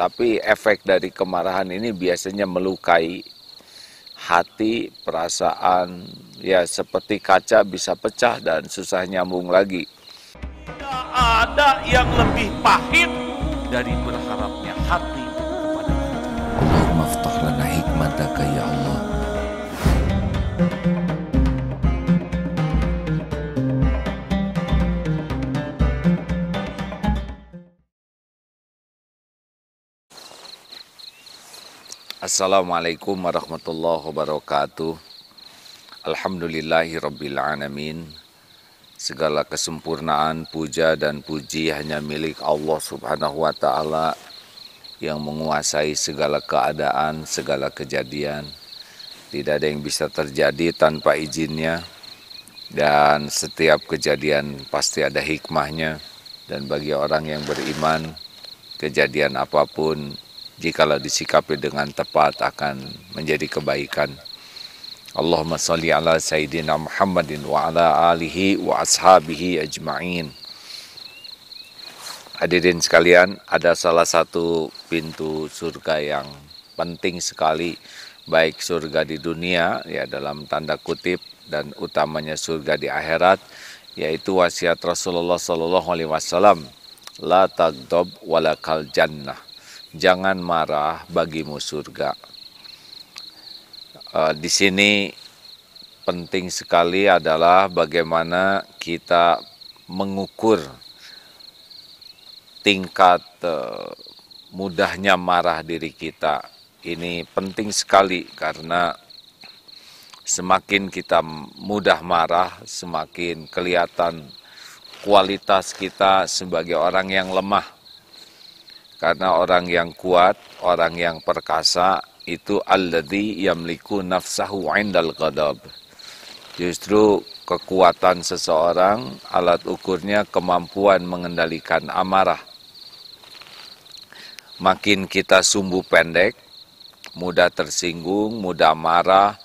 Tapi efek dari kemarahan ini biasanya melukai hati, perasaan, ya seperti kaca bisa pecah dan susah nyambung lagi. Tidak ada yang lebih pahit dari berharapnya hati kepada Allah. Allahumma aftah lana hikmataka ya Allah. Assalamualaikum warahmatullahi wabarakatuh. Alhamdulillahirabbil alamin. Segala kesempurnaan, puja dan puji hanya milik Allah Subhanahu wa taala yang menguasai segala keadaan, segala kejadian. Tidak ada yang bisa terjadi tanpa izinnya, dan setiap kejadian pasti ada hikmahnya. Dan bagi orang yang beriman, kejadian apapun jikalau disikapi dengan tepat akan menjadi kebaikan. Allahumma sholli ala sayyidina Muhammadin wa ala alihi wa ashabihi ajma'in. Hadirin sekalian, ada salah satu pintu surga yang penting sekali, baik surga di dunia ya dalam tanda kutip dan utamanya surga di akhirat, yaitu wasiat Rasulullah SAW, la taghdab walakal jannah, jangan marah bagimu surga. Di sini penting sekali adalah bagaimana kita mengukur tingkat mudahnya marah diri kita. Ini penting sekali karena semakin kita mudah marah, semakin kelihatan kualitas kita sebagai orang yang lemah. Karena orang yang kuat, orang yang perkasa, itu alladzi yamliku nafsahu 'indal ghadab. Justru kekuatan seseorang, alat ukurnya kemampuan mengendalikan amarah. Makin kita sumbu pendek, mudah tersinggung, mudah marah,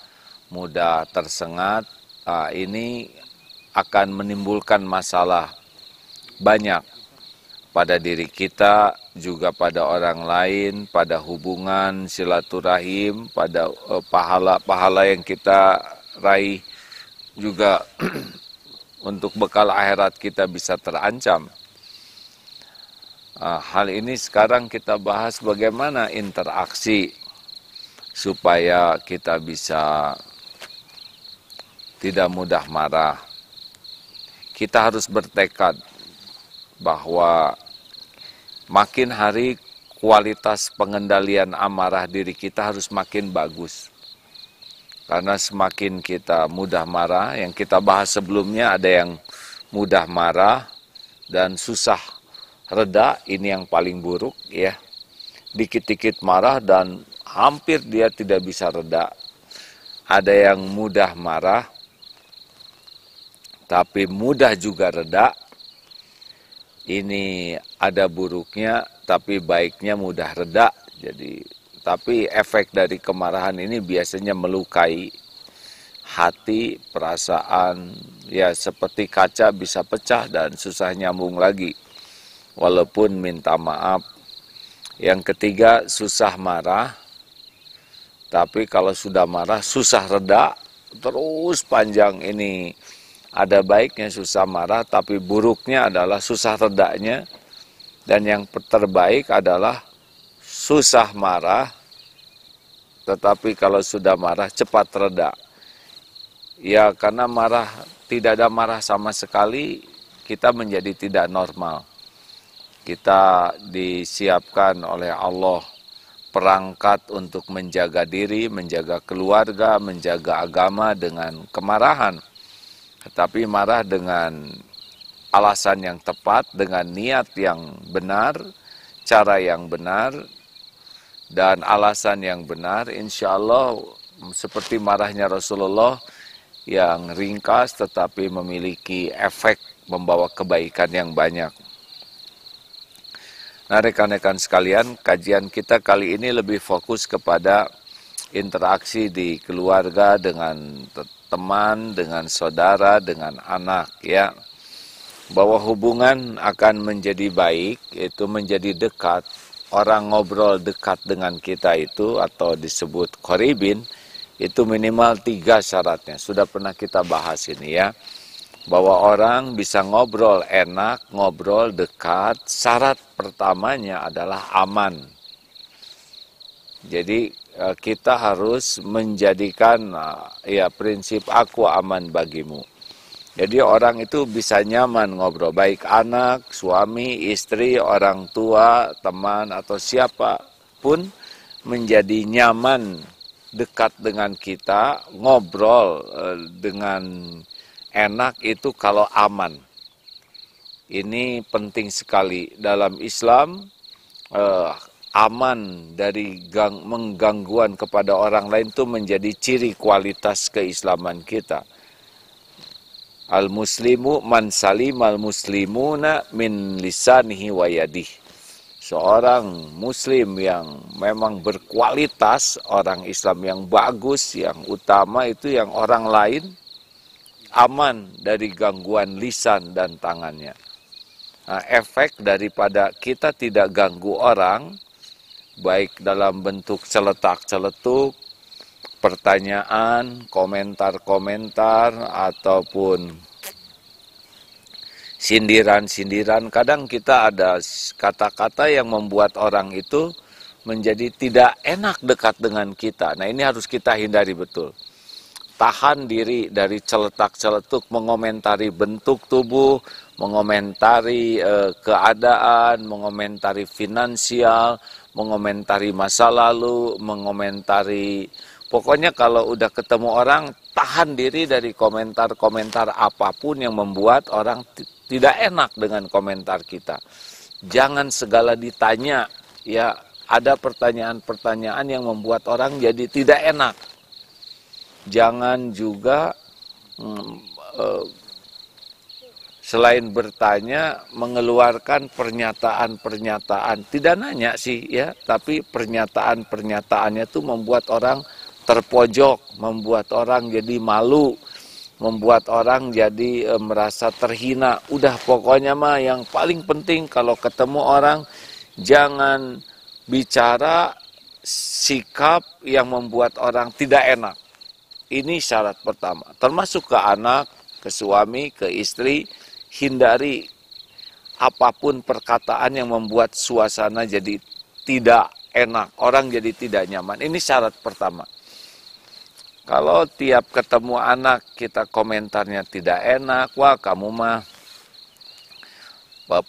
mudah tersengat, ini akan menimbulkan masalah banyak pada diri kita, juga pada orang lain, pada hubungan silaturahim, pada pahala-pahala yang kita raih, juga untuk bekal akhirat kita bisa terancam. Hal ini sekarang kita bahas bagaimana interaksi supaya kita bisa tidak mudah marah. Kita harus bertekad bahwa makin hari kualitas pengendalian amarah diri kita harus makin bagus. Karena semakin kita mudah marah, yang kita bahas sebelumnya ada yang mudah marah dan susah reda, ini yang paling buruk ya. Dikit-dikit marah dan hampir dia tidak bisa reda. Ada yang mudah marah tapi mudah juga reda. Ini ada buruknya, tapi baiknya mudah reda. Tapi efek dari kemarahan ini biasanya melukai hati, perasaan, ya seperti kaca bisa pecah dan susah nyambung lagi. Walaupun minta maaf. Yang ketiga, susah marah. Tapi kalau sudah marah, susah reda, terus panjang ini. Ada baiknya susah marah, tapi buruknya adalah susah redanya. Dan yang terbaik adalah susah marah, tetapi kalau sudah marah cepat reda. Ya karena marah, tidak ada marah sama sekali, kita menjadi tidak normal. Kita disiapkan oleh Allah perangkat untuk menjaga diri, menjaga keluarga, menjaga agama dengan kemarahan. Tetapi marah dengan alasan yang tepat, dengan niat yang benar, cara yang benar, dan alasan yang benar, insya Allah seperti marahnya Rasulullah yang ringkas tetapi memiliki efek membawa kebaikan yang banyak. Nah rekan-rekan sekalian, kajian kita kali ini lebih fokus kepada interaksi di keluarga dengan teman, dengan saudara, dengan anak ya. Bahwa hubungan akan menjadi baik, itu menjadi dekat orang ngobrol dekat dengan kita itu atau disebut qoribin, itu minimal 3 syaratnya. Sudah pernah kita bahas ini ya. Bahwa orang bisa ngobrol enak, ngobrol dekat, syarat pertamanya adalah aman. Jadi kita harus menjadikan ya prinsip aku aman bagimu. Jadi orang itu bisa nyaman ngobrol, baik anak, suami, istri, orang tua, teman, atau siapapun menjadi nyaman dekat dengan kita, ngobrol dengan enak itu kalau aman. Ini penting sekali dalam Islam, aman dari menggangguan kepada orang lain itu menjadi ciri kualitas keislaman kita. Al-muslimu man salimal muslimuna min lisanihi wa yadihi. Seorang muslim yang memang berkualitas, orang Islam yang bagus, yang utama itu yang orang lain aman dari gangguan lisan dan tangannya. Nah, efek daripada kita tidak ganggu orang, baik dalam bentuk celetak-celetuk, pertanyaan, komentar-komentar, ataupun sindiran-sindiran. Kadang kita ada kata-kata yang membuat orang itu menjadi tidak enak dekat dengan kita. Nah, ini harus kita hindari betul. Tahan diri dari celetak-celetuk, mengomentari bentuk tubuh, mengomentari keadaan, mengomentari finansial, mengomentari masa lalu, mengomentari. Pokoknya kalau udah ketemu orang, tahan diri dari komentar-komentar apapun yang membuat orang tidak enak dengan komentar kita. Jangan segala ditanya, ya ada pertanyaan-pertanyaan yang membuat orang jadi tidak enak. Jangan juga selain bertanya, mengeluarkan pernyataan-pernyataan. Tidak nanya sih ya, tapi pernyataan-pernyataannya itu membuat orang terpojok, membuat orang jadi malu, membuat orang jadi merasa terhina. Udah pokoknya mah yang paling penting kalau ketemu orang, jangan bicara sikap yang membuat orang tidak enak. Ini syarat pertama. Termasuk ke anak, ke suami, ke istri, hindari apapun perkataan yang membuat suasana jadi tidak enak, orang jadi tidak nyaman. Ini syarat pertama. Kalau tiap ketemu anak kita komentarnya tidak enak, wah kamu mah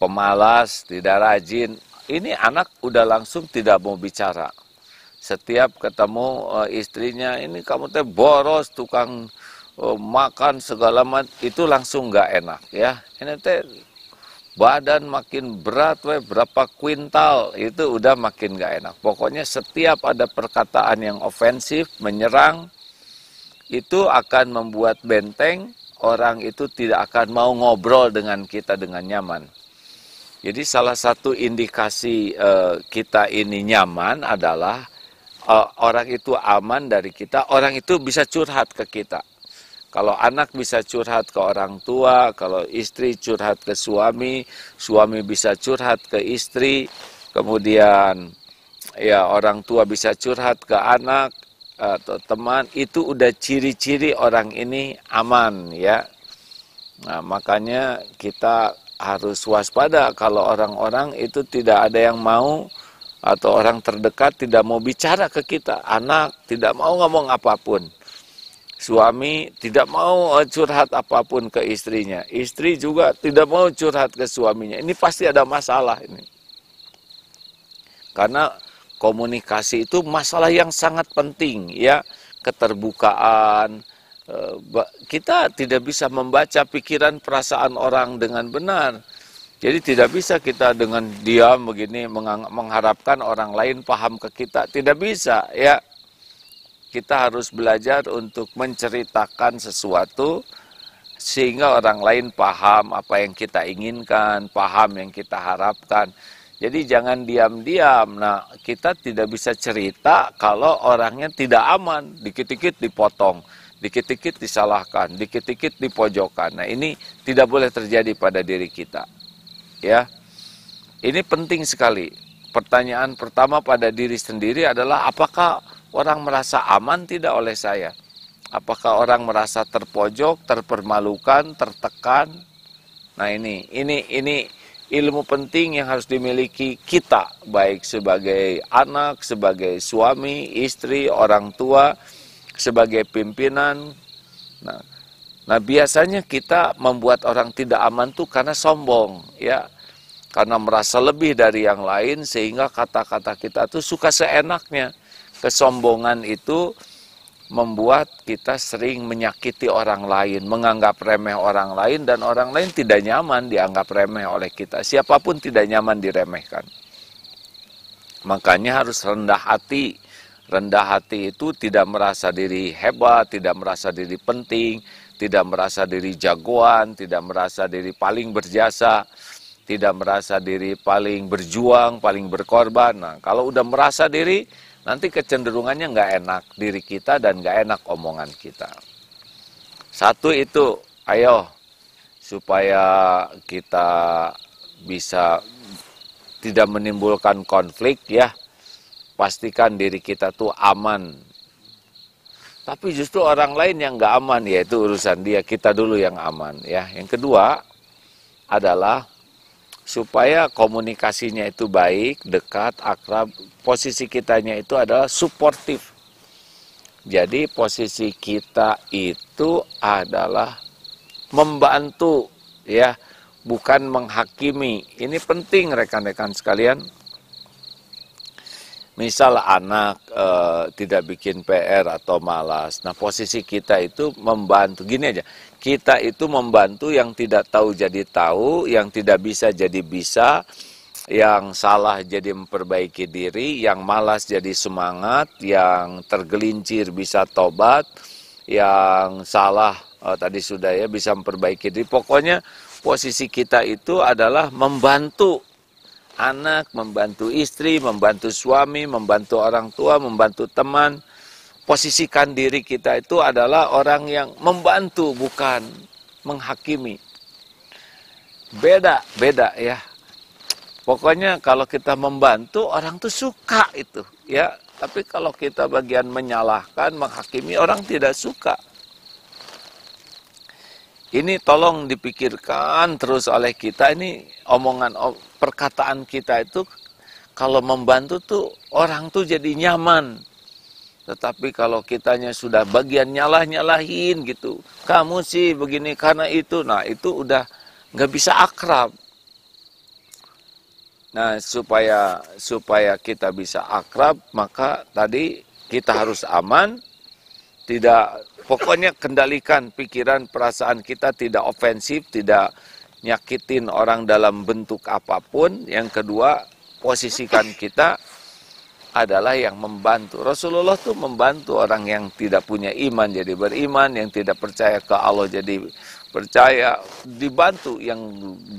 pemalas, tidak rajin. Ini anak udah langsung tidak mau bicara. Setiap ketemu istrinya, ini kamu teh boros, tukang makan segala macam, itu langsung nggak enak ya. Ini teh badan makin berat, berapa kuintal, itu udah makin nggak enak. Pokoknya setiap ada perkataan yang ofensif, menyerang, itu akan membuat benteng, orang itu tidak akan mau ngobrol dengan kita dengan nyaman. Jadi salah satu indikasi kita ini nyaman adalah orang itu aman dari kita, orang itu bisa curhat ke kita. Kalau anak bisa curhat ke orang tua, kalau istri curhat ke suami, suami bisa curhat ke istri, kemudian ya orang tua bisa curhat ke anak atau teman, itu udah ciri-ciri orang ini aman ya. Nah, makanya kita harus waspada kalau orang-orang itu tidak ada yang mau, atau orang terdekat tidak mau bicara ke kita. Anak tidak mau ngomong apapun. Suami tidak mau curhat apapun ke istrinya. Istri juga tidak mau curhat ke suaminya. Ini pasti ada masalah ini. Karena komunikasi itu masalah yang sangat penting ya, keterbukaan. Kita tidak bisa membaca pikiran perasaan orang dengan benar. Jadi tidak bisa kita dengan diam begini mengharapkan orang lain paham ke kita. Tidak bisa ya. Kita harus belajar untuk menceritakan sesuatu sehingga orang lain paham apa yang kita inginkan, paham yang kita harapkan. Jadi jangan diam-diam. Nah, kita tidak bisa cerita kalau orangnya tidak aman. Dikit-dikit dipotong, dikit-dikit disalahkan, dikit-dikit dipojokkan. Nah, ini tidak boleh terjadi pada diri kita. Ya, ini penting sekali. pertanyaan pertama pada diri sendiri adalah apakah orang merasa aman tidak oleh saya? Apakah orang merasa terpojok, terpermalukan, tertekan? Nah ini ilmu penting yang harus dimiliki kita, baik sebagai anak, sebagai suami, istri, orang tua, sebagai pimpinan. Nah biasanya kita membuat orang tidak aman tuh karena sombong, ya, karena merasa lebih dari yang lain sehingga kata-kata kita tuh suka seenaknya. Kesombongan itu membuat kita sering menyakiti orang lain, menganggap remeh orang lain, dan orang lain tidak nyaman dianggap remeh oleh kita. Siapapun tidak nyaman diremehkan. Makanya harus rendah hati. Rendah hati itu tidak merasa diri hebat, tidak merasa diri penting, tidak merasa diri jagoan, tidak merasa diri paling berjasa, tidak merasa diri paling berjuang, paling berkorban. Nah, kalau udah merasa diri, nanti kecenderungannya nggak enak diri kita dan nggak enak omongan kita. Satu itu, ayo supaya kita bisa tidak menimbulkan konflik, ya, pastikan diri kita tuh aman. Tapi justru orang lain yang nggak aman, yaitu urusan dia, kita dulu yang aman, ya. Yang kedua adalah supaya komunikasinya itu baik, dekat, akrab, posisi kitanya itu adalah suportif. Jadi posisi kita itu adalah membantu, ya, bukan menghakimi. Ini penting rekan-rekan sekalian. Misal anak tidak bikin PR atau malas. Nah posisi kita itu membantu. Gini aja, kita itu membantu yang tidak tahu jadi tahu, yang tidak bisa jadi bisa, yang salah jadi memperbaiki diri, yang malas jadi semangat, yang tergelincir bisa tobat, yang salah tadi sudah ya bisa memperbaiki diri. Pokoknya posisi kita itu adalah membantu anak, membantu istri, membantu suami, membantu orang tua, membantu teman. Posisikan diri kita itu adalah orang yang membantu, bukan menghakimi. Beda ya. Pokoknya kalau kita membantu, orang tuh suka itu, ya. Tapi kalau kita bagian menyalahkan, menghakimi, orang tidak suka. Ini tolong dipikirkan terus oleh kita, ini omongan perkataan kita itu kalau membantu tuh orang tuh jadi nyaman. Tetapi kalau kitanya sudah bagian nyalah-nyalahin gitu, kamu sih begini karena itu, nah itu udah nggak bisa akrab. Nah supaya kita bisa akrab, maka tadi kita harus aman, tidak, pokoknya kendalikan pikiran, perasaan kita, tidak ofensif, tidak nyakitin orang dalam bentuk apapun. Yang kedua, posisikan kita adalah yang membantu. Rasulullah tuh membantu orang yang tidak punya iman jadi beriman, yang tidak percaya ke Allah jadi percaya, dibantu, yang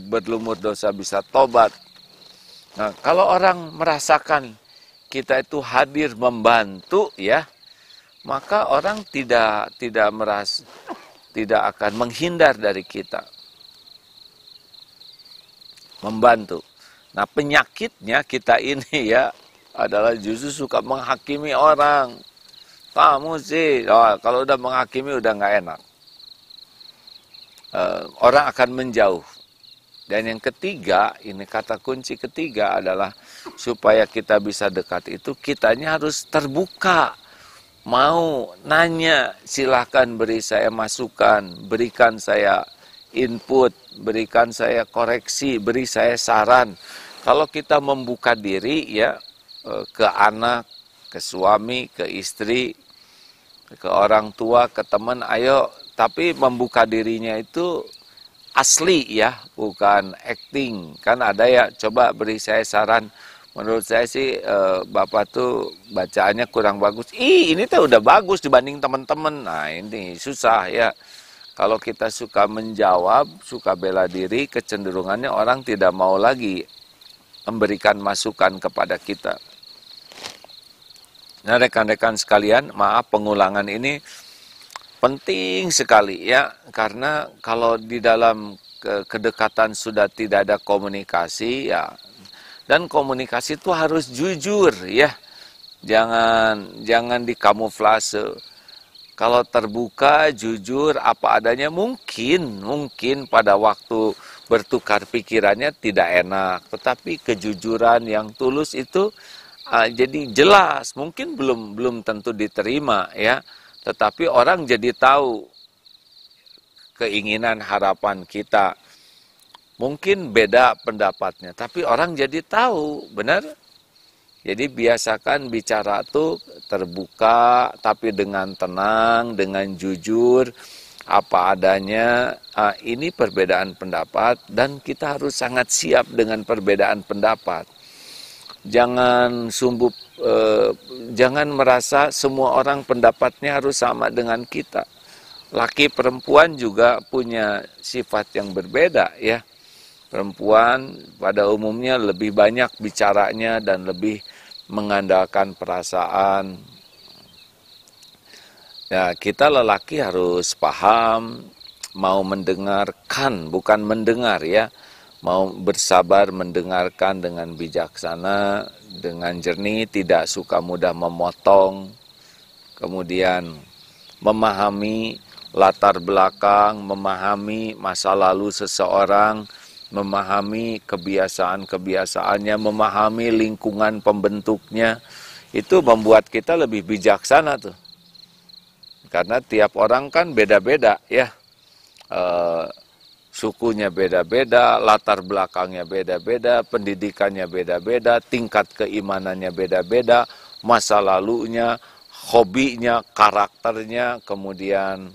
berlumur dosa bisa tobat. Nah, kalau orang merasakan kita itu hadir membantu, ya, maka orang tidak akan menghindar dari kita. Membantu. Nah penyakitnya kita ini ya adalah justru suka menghakimi orang. Kamu sih, kalau udah menghakimi udah nggak enak. Orang akan menjauh. Dan yang ketiga, ini kata kunci ketiga adalah supaya kita bisa dekat itu, kitanya harus terbuka. Mau nanya, silahkan beri saya masukan, berikan saya input, berikan saya koreksi, beri saya saran. Kalau kita membuka diri ya ke anak, ke suami, ke istri, ke orang tua, ke teman, ayo. Tapi membuka dirinya itu asli ya, bukan acting. Kan ada ya, coba beri saya saran. Menurut saya sih Bapak tuh bacaannya kurang bagus. Ini tuh udah bagus dibanding teman-teman. Nah ini susah ya. Kalau kita suka menjawab, suka bela diri, kecenderungannya orang tidak mau lagi memberikan masukan kepada kita. Nah rekan-rekan sekalian, maaf pengulangan ini penting sekali ya. Karena kalau di dalam kedekatan sudah tidak ada komunikasi ya, Dan komunikasi itu harus jujur ya. Jangan dikamuflase. Kalau terbuka, jujur, apa adanya, mungkin pada waktu bertukar pikirannya tidak enak. Tetapi kejujuran yang tulus itu jadi jelas. Mungkin belum tentu diterima ya. Tetapi orang jadi tahu keinginan harapan kita. Mungkin beda pendapatnya, tapi orang jadi tahu, benar? Jadi biasakan bicara tuh terbuka, tapi dengan tenang, dengan jujur, apa adanya. Ini perbedaan pendapat dan kita harus sangat siap dengan perbedaan pendapat. Jangan jangan merasa semua orang pendapatnya harus sama dengan kita. Laki perempuan juga punya sifat yang berbeda ya. Perempuan pada umumnya lebih banyak bicaranya dan lebih mengandalkan perasaan. Ya, kita lelaki harus paham, mau mendengarkan, bukan mendengar ya. Mau bersabar mendengarkan dengan bijaksana, dengan jernih, tidak suka mudah memotong. Kemudian memahami latar belakang, memahami masa lalu seseorang, memahami kebiasaan-kebiasaannya, memahami lingkungan pembentuknya, itu membuat kita lebih bijaksana tuh. Karena tiap orang kan beda-beda ya, sukunya beda-beda, latar belakangnya beda-beda, pendidikannya beda-beda, tingkat keimanannya beda-beda, masa lalunya, hobinya, karakternya, kemudian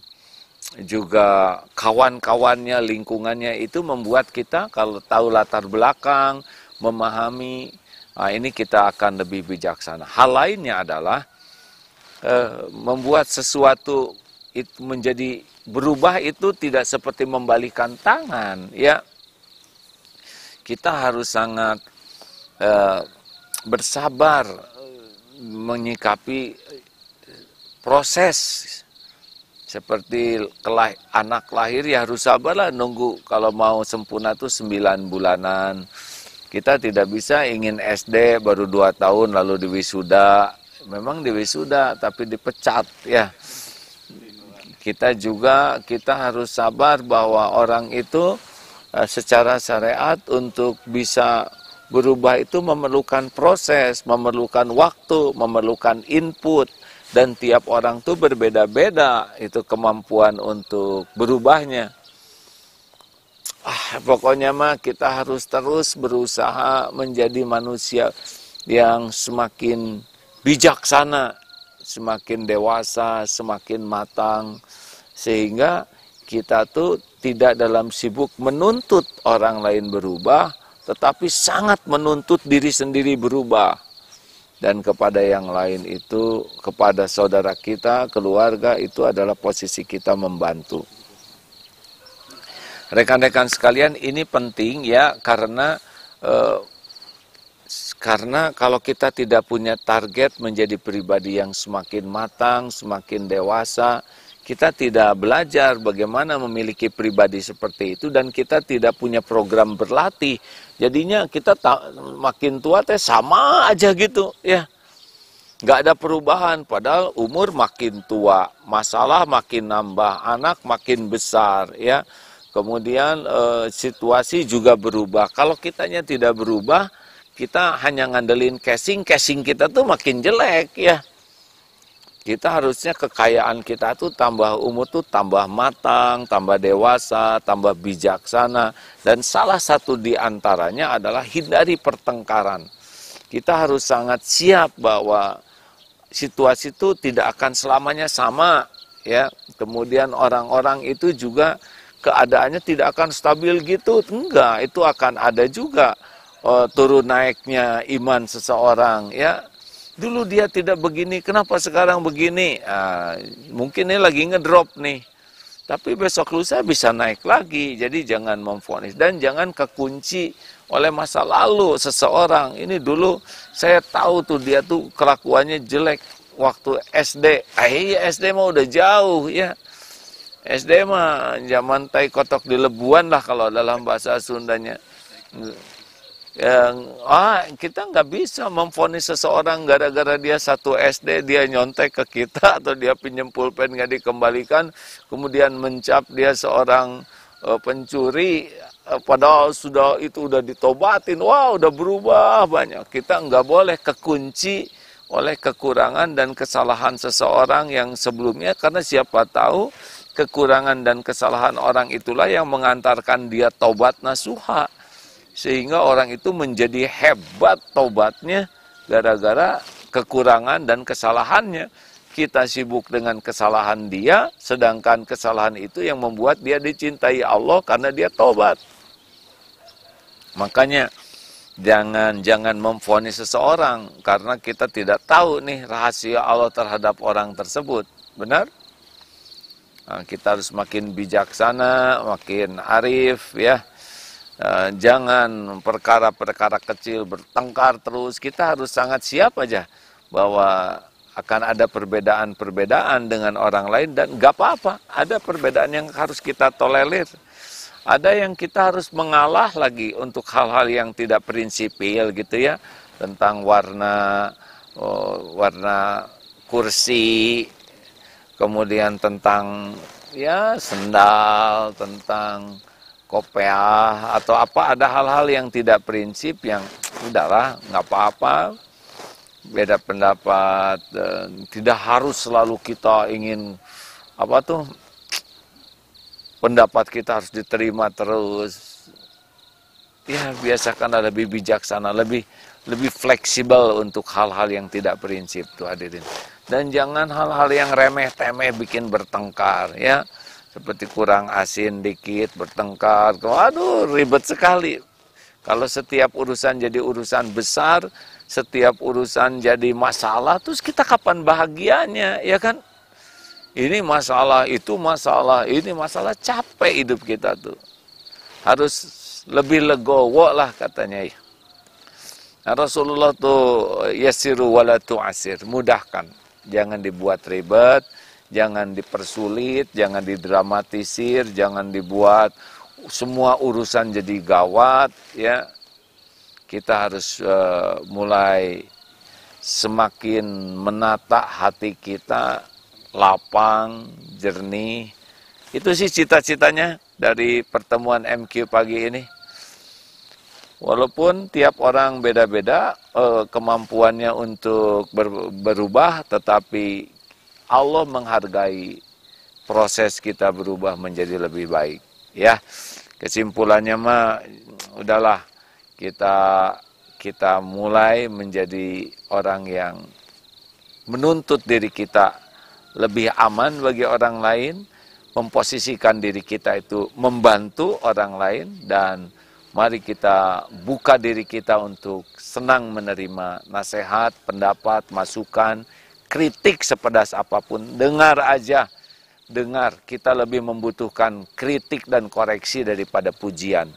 juga kawan-kawannya, lingkungannya, itu membuat kita kalau tahu latar belakang, memahami, ini kita akan lebih bijaksana. Hal lainnya adalah membuat sesuatu itu menjadi berubah itu tidak seperti membalikan tangan, ya. Kita harus sangat bersabar menyikapi proses. Seperti anak lahir ya harus sabarlah nunggu, kalau mau sempurna tuh 9 bulanan. Kita tidak bisa ingin SD baru 2 tahun lalu diwisuda. Memang diwisuda tapi dipecat ya. Kita harus sabar bahwa orang itu secara syariat untuk bisa berubah itu memerlukan proses, memerlukan waktu, memerlukan input. Dan tiap orang tuh berbeda-beda itu kemampuan untuk berubahnya. Pokoknya mah kita harus terus berusaha menjadi manusia yang semakin bijaksana, semakin dewasa, semakin matang. Sehingga kita tuh tidak dalam sibuk menuntut orang lain berubah, tetapi sangat menuntut diri sendiri berubah. Dan kepada yang lain itu, kepada saudara kita, keluarga, itu adalah posisi kita membantu. Rekan-rekan sekalian, ini penting ya, karena kalau kita tidak punya target menjadi pribadi yang semakin matang, semakin dewasa, kita tidak belajar bagaimana memiliki pribadi seperti itu, dan kita tidak punya program berlatih. Jadinya kita makin tua teh sama aja gitu ya. Nggak ada perubahan, padahal umur makin tua, masalah makin nambah, anak makin besar ya. Kemudian situasi juga berubah. Kalau kitanya tidak berubah, kita hanya ngandelin casing kita tuh makin jelek ya. Kita harusnya kekayaan kita tuh tambah umur tuh tambah matang, tambah dewasa, tambah bijaksana. Dan salah satu di antaranya adalah hindari pertengkaran. Kita harus sangat siap bahwa situasi itu tidak akan selamanya sama, ya. Kemudian orang-orang itu juga keadaannya tidak akan stabil gitu, enggak. Itu akan ada juga turun naiknya iman seseorang, ya. Dulu dia tidak begini, kenapa sekarang begini? Mungkin ini lagi ngedrop nih. Tapi besok lusa bisa naik lagi. Jadi jangan memvonis dan jangan kekunci oleh masa lalu seseorang. Ini dulu saya tahu tuh dia tuh kelakuannya jelek waktu SD. Iya SD mah udah jauh ya. SD mah zaman tai kotok di lebuan lah kalau dalam bahasa Sundanya. kita nggak bisa memvonis seseorang gara-gara dia 1 SD dia nyontek ke kita atau dia pinjam pulpen nggak dikembalikan, kemudian mencap dia seorang pencuri, padahal itu udah ditobatin, wah udah berubah banyak. Kita nggak boleh kekunci oleh kekurangan dan kesalahan seseorang yang sebelumnya, karena siapa tahu kekurangan dan kesalahan orang itulah yang mengantarkan dia taubat nasuha. Sehingga orang itu menjadi hebat taubatnya gara-gara kekurangan dan kesalahannya. Kita sibuk dengan kesalahan dia, sedangkan kesalahan itu yang membuat dia dicintai Allah karena dia taubat. Makanya jangan memvonis seseorang karena kita tidak tahu nih rahasia Allah terhadap orang tersebut. Benar? Nah, kita harus makin bijaksana, makin arif ya. Jangan perkara-perkara kecil bertengkar terus. Kita harus sangat siap aja bahwa akan ada perbedaan-perbedaan dengan orang lain, dan gak apa-apa. Ada perbedaan yang harus kita tolerir. Ada yang kita harus mengalah lagi untuk hal-hal yang tidak prinsipil gitu ya. Tentang warna kursi, kemudian tentang ya sendal, tentang kopiah atau apa, ada hal-hal yang tidak prinsip yang udahlah nggak apa-apa, beda pendapat, tidak harus selalu kita ingin pendapat kita harus diterima terus. Ya biasakan lebih bijaksana, lebih fleksibel untuk hal-hal yang tidak prinsip tuh hadirin. Dan jangan hal-hal yang remeh-temeh bikin bertengkar ya. Seperti kurang asin dikit bertengkar, aduh ribet sekali. Kalau setiap urusan jadi urusan besar, setiap urusan jadi masalah, terus kita kapan bahagianya, ya kan? Ini masalah, itu masalah, ini masalah, capek hidup kita tuh. Harus lebih legowo lah katanya ya. Nah, Rasulullah tuh yassiru wala tu'asir, mudahkan, jangan dibuat ribet. Jangan dipersulit, jangan didramatisir, jangan dibuat semua urusan jadi gawat ya. Kita harus mulai semakin menata hati kita lapang, jernih. Itu sih cita-citanya dari pertemuan MQ pagi ini. Walaupun tiap orang beda-beda kemampuannya untuk berubah, tetapi Allah menghargai proses kita berubah menjadi lebih baik. Ya, kesimpulannya mah udahlah kita mulai menjadi orang yang menuntut diri kita lebih aman bagi orang lain, memposisikan diri kita itu membantu orang lain, dan mari kita buka diri kita untuk senang menerima nasihat, pendapat, masukan, kritik sepedas apapun. Dengar aja, dengar. Kita lebih membutuhkan kritik dan koreksi daripada pujian.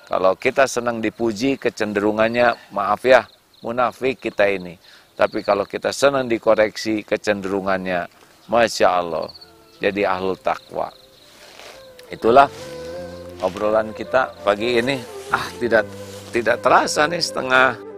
Kalau kita senang dipuji, kecenderungannya, maaf ya, munafik kita ini. Tapi kalau kita senang dikoreksi, kecenderungannya, Masya Allah, jadi ahlul taqwa. Itulah obrolan kita pagi ini. Tidak terasa nih setengah